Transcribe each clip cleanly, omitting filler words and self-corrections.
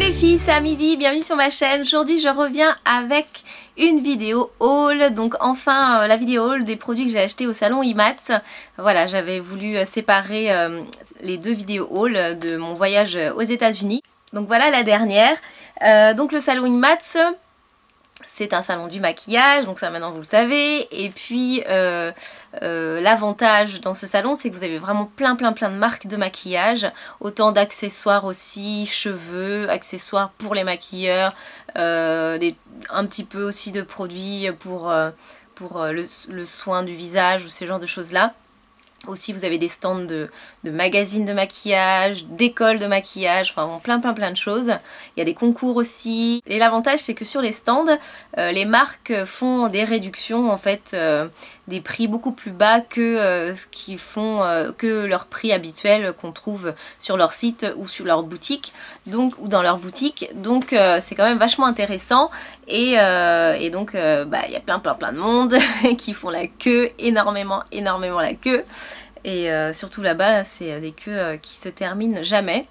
les filles, c'est Amivi, bienvenue sur ma chaîne. Aujourd'hui je reviens avec une vidéo haul, donc enfin la vidéo haul des produits que j'ai achetés au salon IMATS. Voilà, j'avais voulu séparer les deux vidéos haul de mon voyage aux États-Unis. Donc voilà la dernière. Donc le salon IMATS, c'est un salon du maquillage, donc ça maintenant vous le savez. Et puis l'avantage dans ce salon, c'est que vous avez vraiment plein de marques de maquillage, autant d'accessoires aussi, cheveux, accessoires pour les maquilleurs, un petit peu aussi de produits pour le soin du visage ou ce genre de choses là. Aussi vous avez des stands de magazines de maquillage, d'écoles de maquillage, enfin plein de choses. Il y a des concours aussi. Et l'avantage c'est que sur les stands, les marques font des réductions en fait, des prix beaucoup plus bas que ce qu'ils font, que leur prix habituel qu'on trouve sur leur site ou sur leur boutique, donc ou dans leur boutique. Donc c'est quand même vachement intéressant. Et donc il y a plein de monde qui font la queue, énormément la queue. Et surtout là-bas, c'est des queues qui se terminent jamais.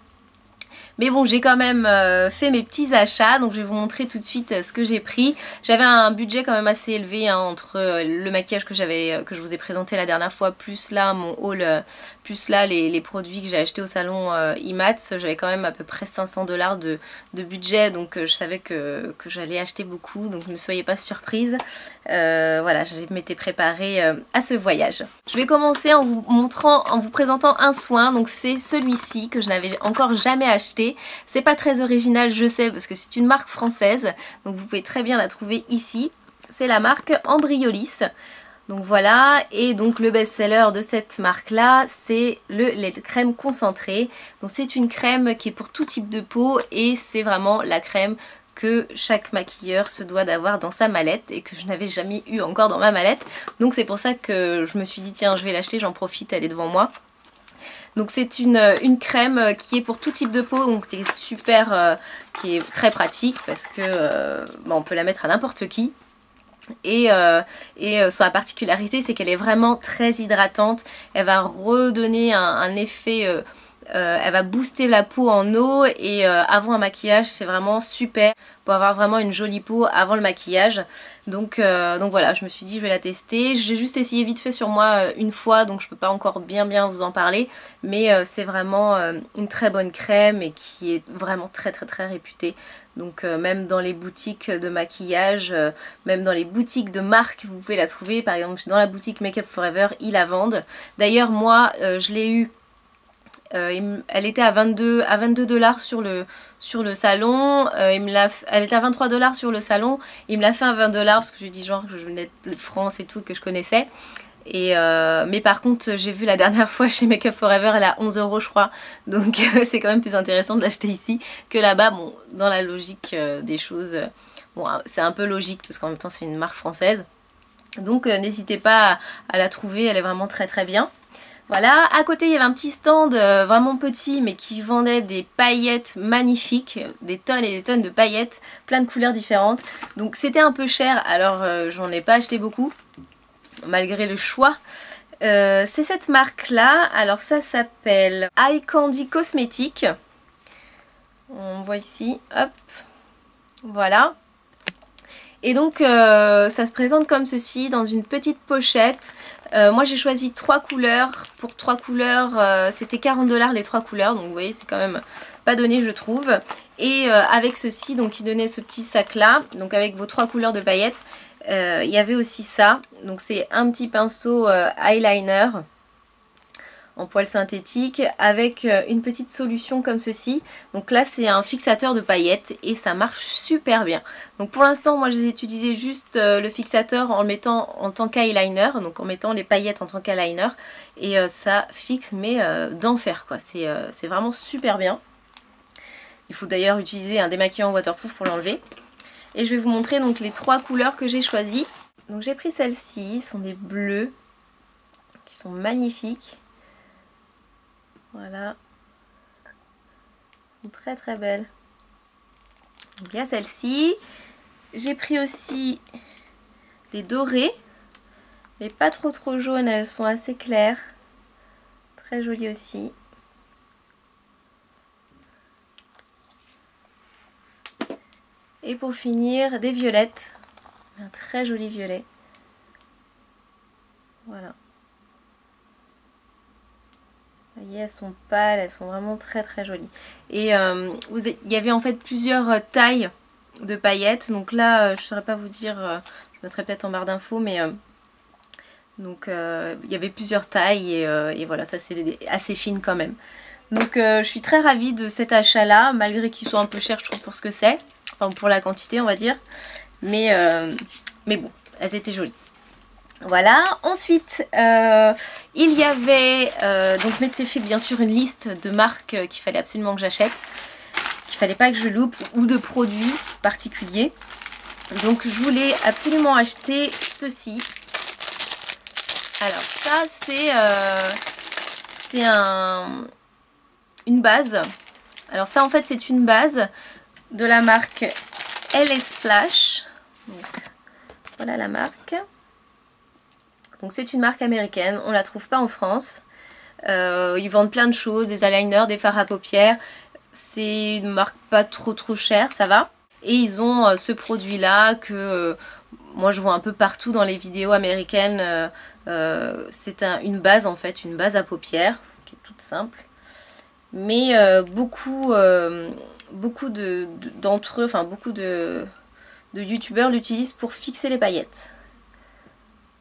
Mais bon, j'ai quand même fait mes petits achats, donc je vais vous montrer tout de suite ce que j'ai pris. J'avais un budget quand même assez élevé hein, entre le maquillage que je vous ai présenté la dernière fois, plus là mon haul, plus là les produits que j'ai achetés au salon IMATS. J'avais quand même à peu près 500 $ de budget, donc je savais que j'allais acheter beaucoup, donc ne soyez pas surprise. Voilà, je m'étais préparée à ce voyage. Je vais commencer en vous présentant un soin, donc c'est celui-ci que je n'avais encore jamais acheté. C'est pas très original, je sais, parce que c'est une marque française, donc vous pouvez très bien la trouver ici. C'est la marque Embryolisse. Donc voilà, et donc le best-seller de cette marque-là, c'est le lait de crème concentré. Donc c'est une crème qui est pour tout type de peau et c'est vraiment la crème que chaque maquilleur se doit d'avoir dans sa mallette et que je n'avais jamais eu encore dans ma mallette. Donc c'est pour ça que je me suis dit tiens je vais l'acheter, j'en profite, elle est devant moi. Donc c'est une crème qui est pour tout type de peau, donc qui est super, qui est très pratique parce que on peut la mettre à n'importe qui. Et sa particularité c'est qu'elle est vraiment très hydratante, elle va redonner un effet, elle va booster la peau en eau et avant un maquillage c'est vraiment super pour avoir vraiment une jolie peau avant le maquillage. Donc voilà, je me suis dit je vais la tester. J'ai juste essayé vite fait sur moi une fois, donc je peux pas encore bien vous en parler, mais c'est vraiment une très bonne crème et qui est vraiment très réputée. Donc même dans les boutiques de maquillage, même dans les boutiques de marque, vous pouvez la trouver. Par exemple dans la boutique Make Up Forever, ils la vendent. D'ailleurs moi je l'ai eu, elle était à 22 $ sur le salon, elle était à 23 $ sur le salon, il me l'a fait à 20 $ parce que je lui ai dit genre que je venais de France et tout, que je connaissais. Et mais par contre j'ai vu la dernière fois chez Make Up Forever elle est à 11 € je crois, donc c'est quand même plus intéressant de l'acheter ici que là-bas. Bon, dans la logique des choses, bon c'est un peu logique parce qu'en même temps c'est une marque française, donc n'hésitez pas à la trouver, elle est vraiment très bien. Voilà, à côté il y avait un petit stand vraiment petit mais qui vendait des paillettes magnifiques, des tonnes et des tonnes de paillettes, plein de couleurs différentes. Donc c'était un peu cher, alors j'en ai pas acheté beaucoup malgré le choix. C'est cette marque là, alors ça s'appelle Eye Candy Cosmetics. On voit ici, hop, voilà. Et donc ça se présente comme ceci dans une petite pochette. Moi j'ai choisi 3 couleurs, pour 3 couleurs c'était 40 $ les 3 couleurs, donc vous voyez c'est quand même pas donné je trouve. Et avec ceci, donc il donnait ce petit sac là, donc avec vos 3 couleurs de paillettes, il y avait aussi ça, donc c'est un petit pinceau eyeliner en poil synthétique avec une petite solution comme ceci. Donc là c'est un fixateur de paillettes et ça marche super bien. Donc pour l'instant moi j'ai utilisé juste le fixateur en le mettant en tant qu'eyeliner, donc en mettant les paillettes en tant qu'eyeliner, et ça fixe mais d'enfer quoi, c'est vraiment super bien. Il faut d'ailleurs utiliser un démaquillant waterproof pour l'enlever. Et je vais vous montrer donc les 3 couleurs que j'ai choisies. Donc j'ai pris celles-ci, ce sont des bleus qui sont magnifiques. Voilà, elles sont très belles. Donc il y a celle-ci. J'ai pris aussi des dorées, mais pas trop jaunes, elles sont assez claires. Très jolies aussi. Et pour finir, des violettes. Un très joli violet. Voilà. Vous voyez, elles sont pâles, elles sont vraiment très très jolies. Et il y avait en fait plusieurs tailles de paillettes. Donc là, je ne saurais pas vous dire, je mettrai peut-être en barre d'infos, mais donc il y avait plusieurs tailles et voilà, ça c'est assez fine quand même. Donc je suis très ravie de cet achat là, malgré qu'il soit un peu cher je trouve pour ce que c'est, enfin pour la quantité on va dire, mais bon, elles étaient jolies. Voilà, ensuite il y avait, donc je m'étais fait bien sûr une liste de marques qu'il fallait absolument que j'achète, qu'il fallait pas que je loupe, ou de produits particuliers. Donc je voulais absolument acheter ceci. Alors ça c'est une base. Alors ça en fait c'est une base de la marque LA Splash. Donc, voilà la marque. Donc c'est une marque américaine, on la trouve pas en France. Ils vendent plein de choses, des eyeliners, des fards à paupières. C'est une marque pas trop chère, ça va. Et ils ont ce produit là que moi je vois un peu partout dans les vidéos américaines. C'est une base en fait, une base à paupières qui est toute simple. Mais beaucoup d'entre eux, enfin beaucoup de youtubeurs l'utilisent pour fixer les paillettes.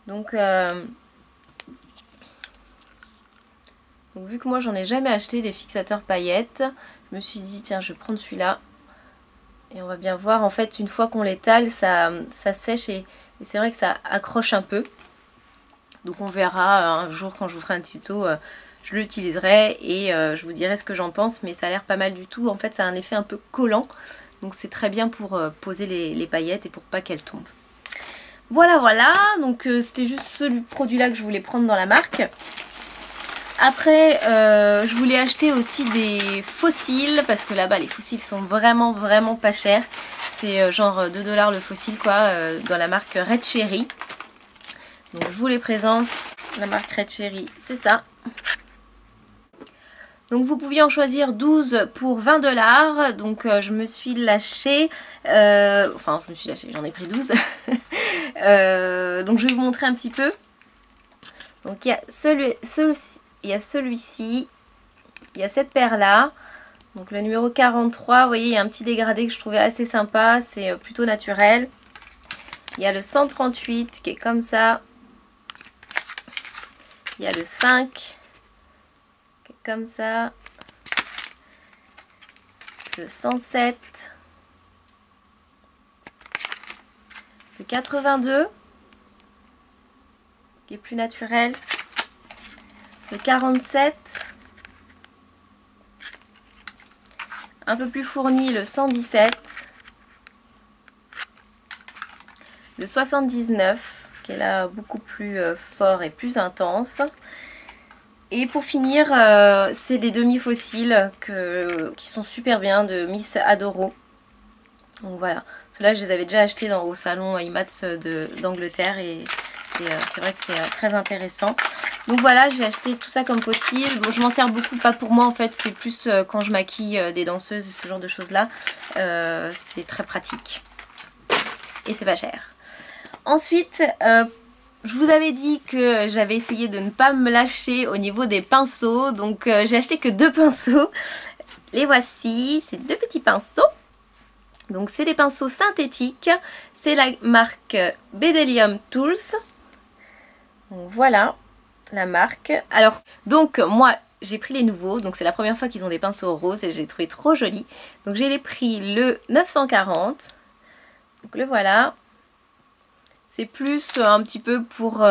Donc vu que moi j'en ai jamais acheté des fixateurs paillettes, je me suis dit tiens je vais prendre celui-là. Et on va bien voir, en fait une fois qu'on l'étale ça sèche et c'est vrai que ça accroche un peu. Donc on verra un jour quand je vous ferai un tuto, je l'utiliserai et je vous dirai ce que j'en pense. Mais ça a l'air pas mal du tout, en fait ça a un effet un peu collant. Donc c'est très bien pour poser les paillettes et pour pas qu'elles tombent. Voilà, donc c'était juste ce produit-là que je voulais prendre dans la marque. Après, je voulais acheter aussi des fossiles, parce que là-bas, les fossiles sont vraiment pas chers. C'est genre 2 $ le fossile, quoi, dans la marque Red Cherry. Donc je vous les présente. La marque Red Cherry, c'est ça. Donc vous pouviez en choisir 12 pour 20 $. Donc je me suis lâchée, enfin je me suis lâchée, j'en ai pris 12. Donc je vais vous montrer un petit peu. Donc il y a celui-ci, il y a cette paire là. Donc le numéro 43, vous voyez il y a un petit dégradé que je trouvais assez sympa, c'est plutôt naturel. Il y a le 138 qui est comme ça. Il y a le 5 comme ça, le 107, le 82 qui est plus naturel, le 47, un peu plus fourni le 117, le 79 qui est là beaucoup plus fort et plus intense. Et pour finir, c'est des demi-fossiles qui sont super bien de Miss Adoro. Donc voilà, ceux-là je les avais déjà achetés au salon IMATS d'Angleterre et c'est vrai que c'est très intéressant. Donc voilà, j'ai acheté tout ça comme fossile. Bon, je m'en sers beaucoup, pas pour moi en fait, c'est plus quand je maquille des danseuses, ce genre de choses-là. C'est très pratique et c'est pas cher. Ensuite, je vous avais dit que j'avais essayé de ne pas me lâcher au niveau des pinceaux. Donc j'ai acheté que 2 pinceaux. Les voici, ces 2 petits pinceaux. Donc c'est des pinceaux synthétiques. C'est la marque Bdellium Tools. Donc voilà la marque. Alors donc moi j'ai pris les nouveaux. Donc c'est la première fois qu'ils ont des pinceaux roses et j'ai trouvé trop jolis. Donc j'ai pris le 940. Donc le voilà. C'est plus un petit peu pour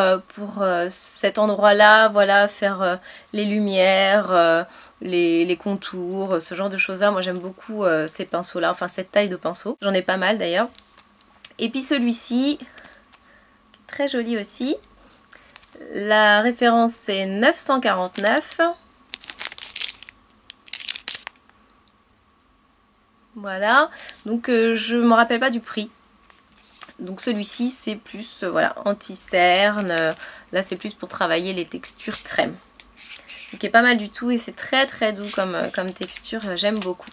cet endroit-là, voilà, faire les lumières, les contours, ce genre de choses-là. Moi j'aime beaucoup ces pinceaux-là, enfin cette taille de pinceau. J'en ai pas mal d'ailleurs. Et puis celui-ci, très joli aussi. La référence c'est 949. Voilà, donc je ne me rappelle pas du prix. Donc celui-ci c'est plus voilà, anti-cerne, là c'est plus pour travailler les textures crème. Donc il est pas mal du tout et c'est très doux comme texture, j'aime beaucoup.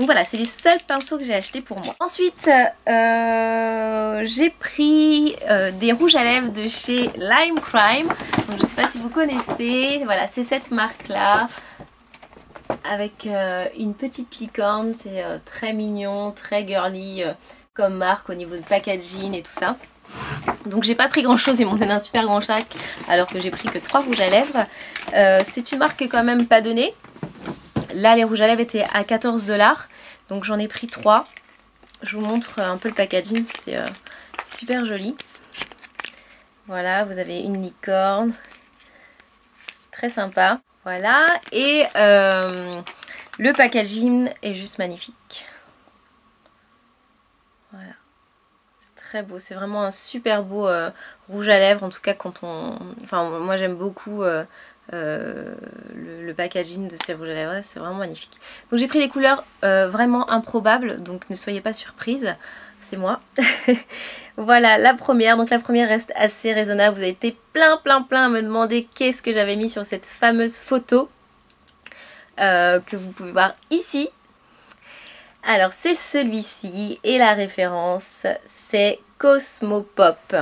Donc voilà, c'est les seuls pinceaux que j'ai achetés pour moi. Ensuite, j'ai pris des rouges à lèvres de chez Lime Crime. Donc je ne sais pas si vous connaissez. Voilà, c'est cette marque-là. Avec une petite licorne. C'est très mignon, très girly comme marque au niveau de packaging et tout ça. Donc j'ai pas pris grand chose, ils m'ont donné un super grand sac alors que j'ai pris que 3 rouges à lèvres. C'est une marque qui est quand même pas donnée. Là les rouges à lèvres étaient à 14 $, donc j'en ai pris 3. Je vous montre un peu le packaging, c'est super joli. Voilà, vous avez une licorne, très sympa. Voilà, et le packaging est juste magnifique. Voilà. Très beau, c'est vraiment un super beau rouge à lèvres, en tout cas quand on... Enfin moi j'aime beaucoup le packaging de ces rouges à lèvres, c'est vraiment magnifique. Donc j'ai pris des couleurs vraiment improbables, donc ne soyez pas surprises, c'est moi. Voilà la première, donc la première reste assez raisonnable, vous avez été plein à me demander qu'est-ce que j'avais mis sur cette fameuse photo que vous pouvez voir ici. Alors c'est celui-ci et la référence c'est Cosmopop.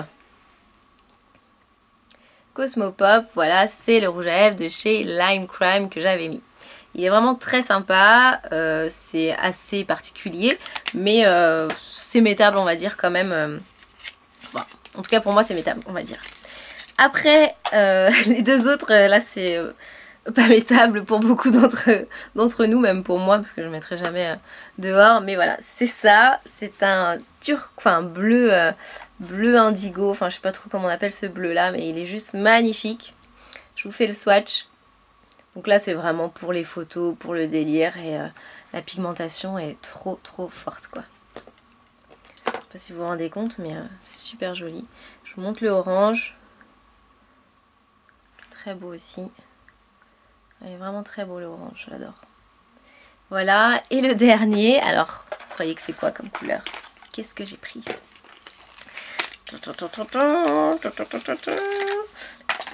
Cosmopop, voilà, c'est le rouge à lèvres de chez Lime Crime que j'avais mis. Il est vraiment très sympa, c'est assez particulier, mais c'est mettable on va dire quand même. Bon, en tout cas pour moi c'est mettable on va dire. Après les deux autres, là c'est... pas mettable pour beaucoup d'entre nous, même pour moi parce que je ne mettrai jamais dehors, mais voilà, c'est ça, c'est un bleu bleu indigo, enfin je sais pas trop comment on appelle ce bleu là, mais il est juste magnifique. Je vous fais le swatch. Donc là c'est vraiment pour les photos, pour le délire, et la pigmentation est trop forte quoi. Je sais pas si vous vous rendez compte, mais c'est super joli. Je vous montre le orange, très beau aussi. Il est vraiment très beau l'orange, j'adore. Voilà, et le dernier, alors, vous croyez que c'est quoi comme couleur? Qu'est-ce que j'ai pris?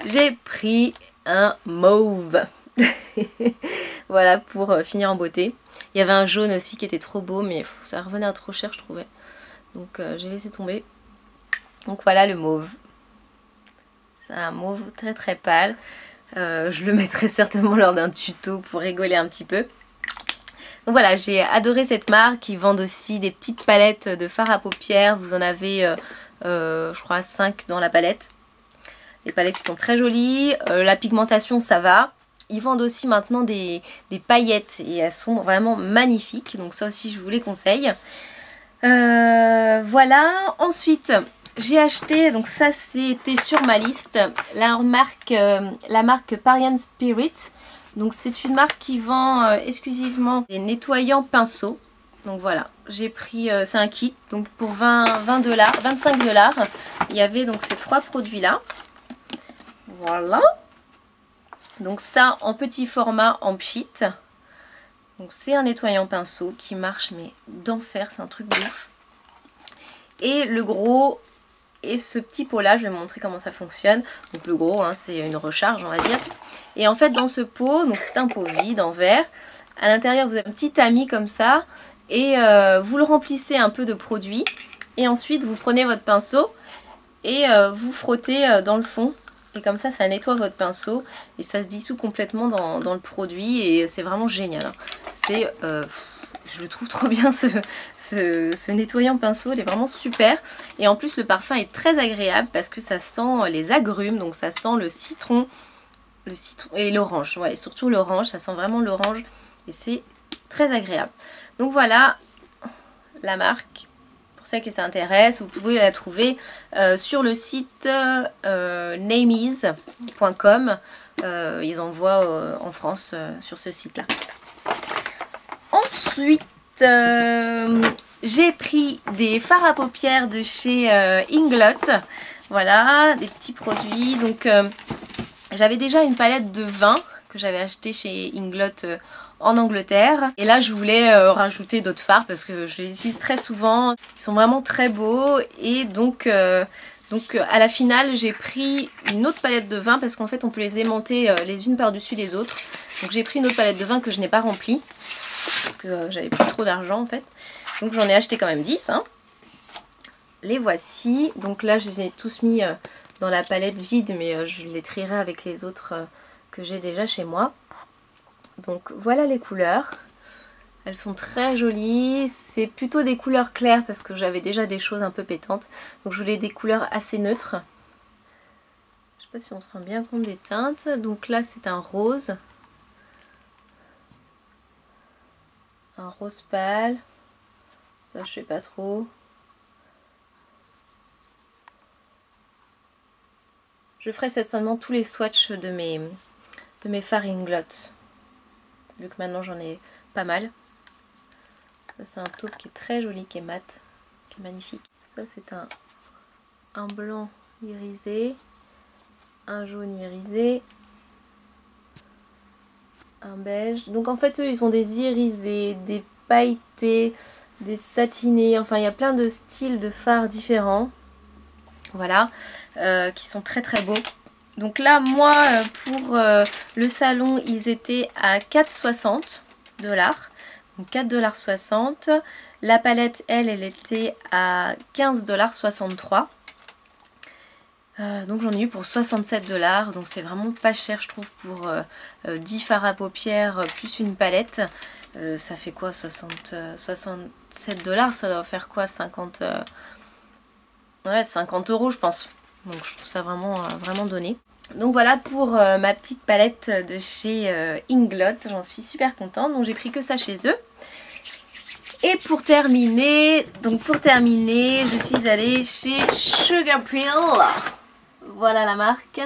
J'ai pris un mauve. Voilà, pour finir en beauté. Il y avait un jaune aussi qui était trop beau, mais ça revenait à trop cher, je trouvais. Donc j'ai laissé tomber. Donc voilà le mauve. C'est un mauve très pâle. Je le mettrai certainement lors d'un tuto pour rigoler un petit peu. Donc voilà, j'ai adoré cette marque. Ils vendent aussi des petites palettes de fard à paupières. Vous en avez, je crois, 5 dans la palette. Les palettes sont très jolies. La pigmentation, ça va. Ils vendent aussi maintenant des paillettes et elles sont vraiment magnifiques. Donc ça aussi, je vous les conseille. Voilà. Ensuite... j'ai acheté, donc ça c'était sur ma liste, la marque Parian Spirit. Donc c'est une marque qui vend exclusivement des nettoyants pinceaux. Donc voilà, j'ai pris, c'est un kit, donc pour 25 $. Il y avait donc ces 3 produits là. Voilà. Donc ça en petit format en pchit. Donc c'est un nettoyant pinceau qui marche mais d'enfer, c'est un truc de ouf. Et le gros... et ce petit pot là, je vais vous montrer comment ça fonctionne. Donc le gros, hein, c'est une recharge on va dire. Et en fait dans ce pot, donc c'est un pot vide en verre. À l'intérieur vous avez un petit tamis comme ça. Et vous le remplissez un peu de produit. Et ensuite vous prenez votre pinceau et vous frottez dans le fond. Et comme ça nettoie votre pinceau. Et ça se dissout complètement dans le produit. Et c'est vraiment génial. Hein. C'est... je le trouve trop bien ce nettoyant pinceau, il est vraiment super. Et en plus le parfum est très agréable parce que ça sent les agrumes, donc ça sent le citron et l'orange. Ouais, et surtout l'orange, ça sent vraiment l'orange et c'est très agréable. Donc voilà la marque. Pour celles que ça intéresse, vous pouvez la trouver sur le site nameease.com. Ils envoient en France sur ce site là. Ensuite, j'ai pris des fards à paupières de chez Inglot. Voilà, des petits produits. Donc, j'avais déjà une palette de 20 que j'avais acheté chez Inglot en Angleterre. Et là, je voulais rajouter d'autres fards parce que je les utilise très souvent. Ils sont vraiment très beaux. Et donc à la finale, j'ai pris une autre palette de 20 parce qu'en fait, on peut les aimanter les unes par-dessus les autres. Donc, j'ai pris une autre palette de 20 que je n'ai pas remplie. parce que j'avais plus trop d'argent en fait. Donc j'en ai acheté quand même 10. Hein. Les voici. Donc là je les ai tous mis dans la palette vide, mais je les trierai avec les autres que j'ai déjà chez moi. Donc voilà les couleurs. Elles sont très jolies. C'est plutôt des couleurs claires parce que j'avais déjà des choses un peu pétantes. Donc je voulais des couleurs assez neutres. Je sais pas si on se rend bien compte des teintes. Donc là c'est un rose. Un rose pâle. Ça je sais pas trop. Je ferai certainement tous les swatchs de mes fards Inglot. Vu que maintenant j'en ai pas mal. Ça c'est un taupe qui est très joli, qui est mat, qui est magnifique. Ça c'est un blanc irisé, un jaune irisé, un beige. Donc en fait eux ils ont des irisés, des pailletés, des satinés, enfin il y a plein de styles de fards différents. Voilà, qui sont très très beaux. Donc là moi pour le salon ils étaient à 4,60 $. Donc 4,60 $. La palette elle était à 15,63 $. Donc j'en ai eu pour 67 $. Donc c'est vraiment pas cher je trouve pour 10 fards à paupières plus une palette. Ça fait quoi 67 $, ça doit faire quoi 50 ouais 50 € je pense. Donc je trouve ça vraiment, vraiment donné. Donc voilà pour ma petite palette de chez Inglot. J'en suis super contente. Donc j'ai pris que ça chez eux. Et pour terminer, je suis allée chez Sugarpill. Voilà la marque.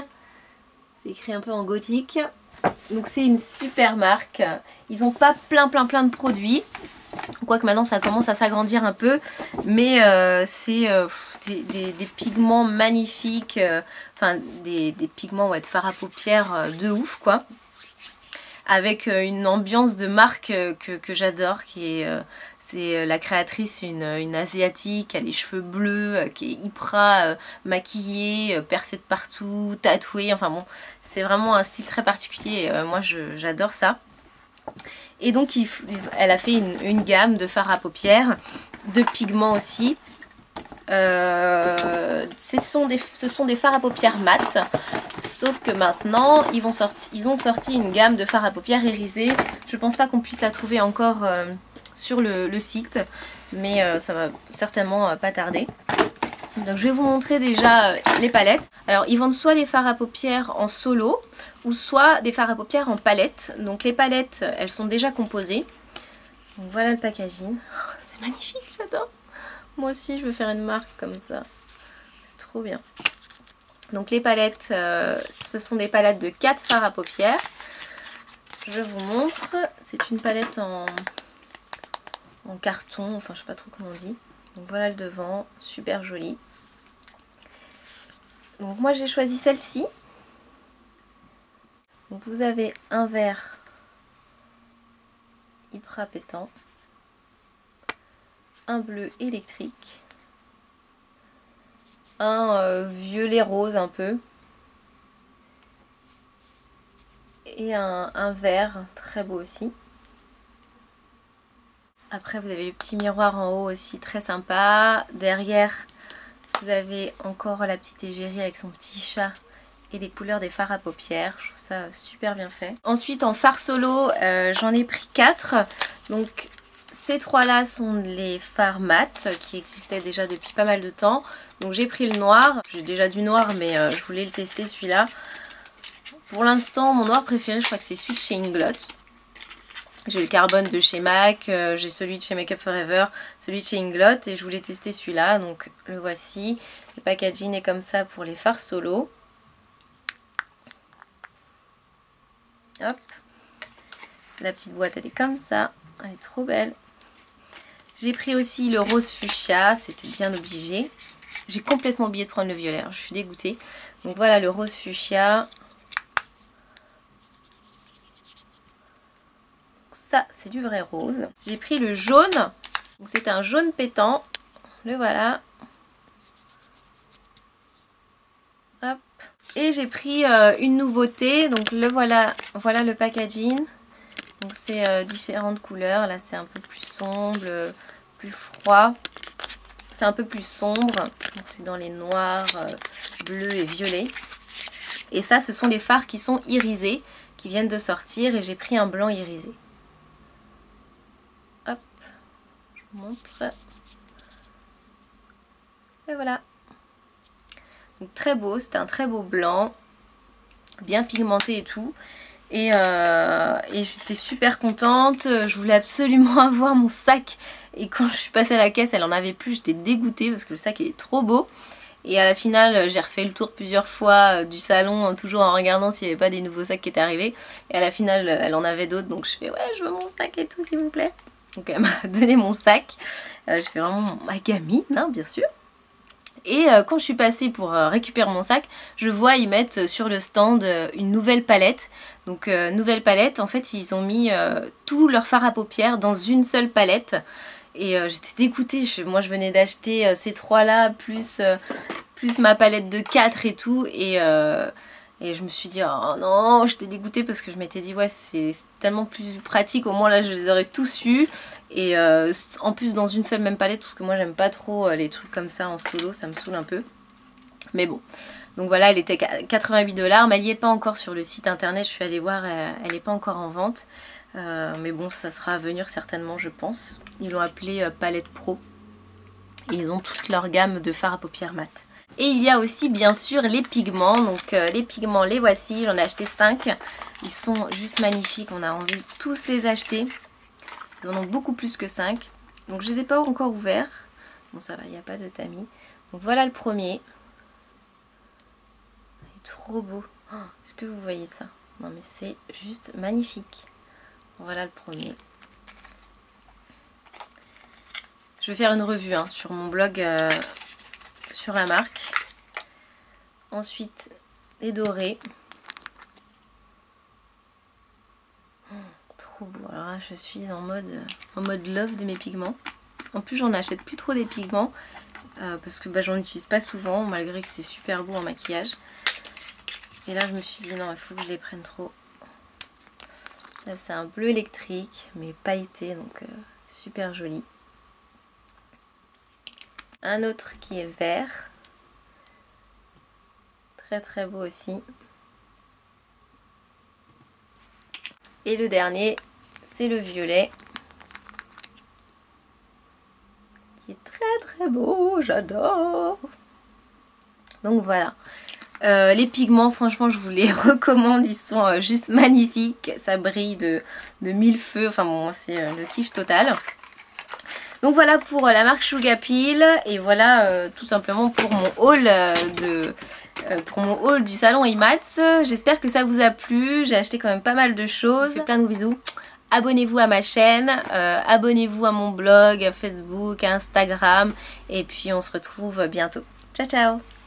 C'est écrit un peu en gothique. Donc c'est une super marque. Ils n'ont pas plein de produits. Quoique maintenant ça commence à s'agrandir un peu. Mais c'est des pigments magnifiques. Enfin des pigments de fard à paupières de ouf quoi. Avec une ambiance de marque que j'adore, c'est la créatrice, une asiatique, elle a les cheveux bleus, qui est hyper maquillée, percée de partout, tatouée, enfin bon, c'est vraiment un style très particulier, moi j'adore ça. Et donc elle a fait une gamme de fards à paupières, de pigments aussi. Ce sont des fards à paupières mat, sauf que maintenant ils ont sorti une gamme de fards à paupières irisés. Je pense pas qu'on puisse la trouver encore sur le site, mais ça va certainement pas tarder. Donc je vais vous montrer déjà les palettes. Alors ils vendent soit des fards à paupières en solo ou soit des fards à paupières en palette. Donc les palettes elles sont déjà composées. Donc voilà le packaging. Oh, c'est magnifique, j'adore. Moi aussi je veux faire une marque comme ça. C'est trop bien. Donc les palettes, ce sont des palettes de 4 fards à paupières. Je vous montre. C'est une palette en carton, enfin je sais pas trop comment on dit. Donc voilà le devant, super joli. Donc moi j'ai choisi celle-ci. Donc vous avez un vert hyper pétant. Un bleu électrique, un violet rose un peu, et un vert très beau aussi. Après vous avez le petit miroir en haut aussi très sympa. Derrière vous avez encore la petite égérie avec son petit chat et les couleurs des fards à paupières. Je trouve ça super bien fait. Ensuite en fard solo j'en ai pris 4. Donc ces 3 là sont les fards mat qui existaient déjà depuis pas mal de temps. Donc j'ai pris le noir. J'ai déjà du noir mais je voulais le tester celui-là. Pour l'instant mon noir préféré je crois que c'est celui de chez Inglot. J'ai le carbone de chez MAC, j'ai celui de chez Make Up Forever, celui de chez Inglot et je voulais tester celui-là. Donc le voici. Le packaging est comme ça pour les fards solo. Hop. La petite boîte elle est comme ça. Elle est trop belle. J'ai pris aussi le rose fuchsia, c'était bien obligé. J'ai complètement oublié de prendre le violet, je suis dégoûtée. Donc voilà le rose fuchsia. Ça c'est du vrai rose. J'ai pris le jaune, donc c'est un jaune pétant. Le voilà. Hop. Et j'ai pris une nouveauté, donc le voilà, voilà le packaging. Donc c'est différentes couleurs. Là c'est un peu plus sombre, plus froid. C'est un peu plus sombre. C'est dans les noirs, bleus et violets. Et ça, ce sont les fards qui sont irisés, qui viennent de sortir. Et j'ai pris un blanc irisé. Hop, je vous montre. Et voilà. Donc, très beau, c'est un très beau blanc. Bien pigmenté et tout. Et j'étais super contente. Je voulais absolument avoir mon sac. Et quand je suis passée à la caisse, elle en avait plus. J'étais dégoûtée parce que le sac est trop beau. Et à la finale, j'ai refait le tour plusieurs fois du salon, toujours en regardant s'il n'y avait pas des nouveaux sacs qui étaient arrivés. Et à la finale, elle en avait d'autres. Donc je fais ouais, je veux mon sac et tout, s'il vous plaît. Donc elle m'a donné mon sac. Je fais vraiment ma gamine, hein, bien sûr. Et quand je suis passée pour récupérer mon sac, je vois ils mettent sur le stand une nouvelle palette. Donc nouvelle palette, en fait ils ont mis tout leur fard à paupières dans une seule palette. Et j'étais dégoûtée, moi je venais d'acheter ces trois là, plus ma palette de 4 et tout. Et je me suis dit, oh non, j'étais dégoûtée parce que je m'étais dit, ouais, c'est tellement plus pratique, au moins là je les aurais tous eus. Et en plus dans une seule même palette, parce que moi j'aime pas trop les trucs comme ça en solo, ça me saoule un peu. Mais bon, donc voilà, elle était 88 $, mais elle n'y est pas encore sur le site internet, je suis allée voir, elle n'est pas encore en vente. Mais bon, ça sera à venir certainement, je pense. Ils l'ont appelé Palette Pro. Et ils ont toute leur gamme de fards à paupières mat. Et il y a aussi bien sûr les pigments. Donc les pigments, les voici. J'en ai acheté 5. Ils sont juste magnifiques. On a envie de tous les acheter. Ils en ont beaucoup plus que 5. Donc je ne les ai pas encore ouverts. Bon ça va, il n'y a pas de tamis. Donc voilà le premier. Il est trop beau. Oh, est-ce que vous voyez ça? Non mais c'est juste magnifique. Voilà le premier. Je vais faire une revue hein, sur mon blog sur la marque. Ensuite, les dorés. Oh, trop beau. Alors là, je suis en mode love de mes pigments. En plus, j'en achète plus trop des pigments parce que j'en utilise pas souvent malgré que c'est super beau en maquillage. Et là, je me suis dit non, il faut que je les prenne trop. Là, c'est un bleu électrique mais pailleté, donc super joli. Un autre qui est vert. Très très beau aussi. Et le dernier, c'est le violet. Qui est très très beau, j'adore. Donc voilà. Les pigments, franchement, je vous les recommande. Ils sont juste magnifiques. Ça brille de 1000 feux. Enfin bon, c'est le kiff total. Donc voilà pour la marque Sugapil. Et voilà tout simplement pour mon haul du salon IMATS. J'espère que ça vous a plu. J'ai acheté quand même pas mal de choses. Je vous fais plein de bisous. Abonnez-vous à ma chaîne, abonnez-vous à mon blog, Facebook, Instagram. Et puis on se retrouve bientôt. Ciao ciao!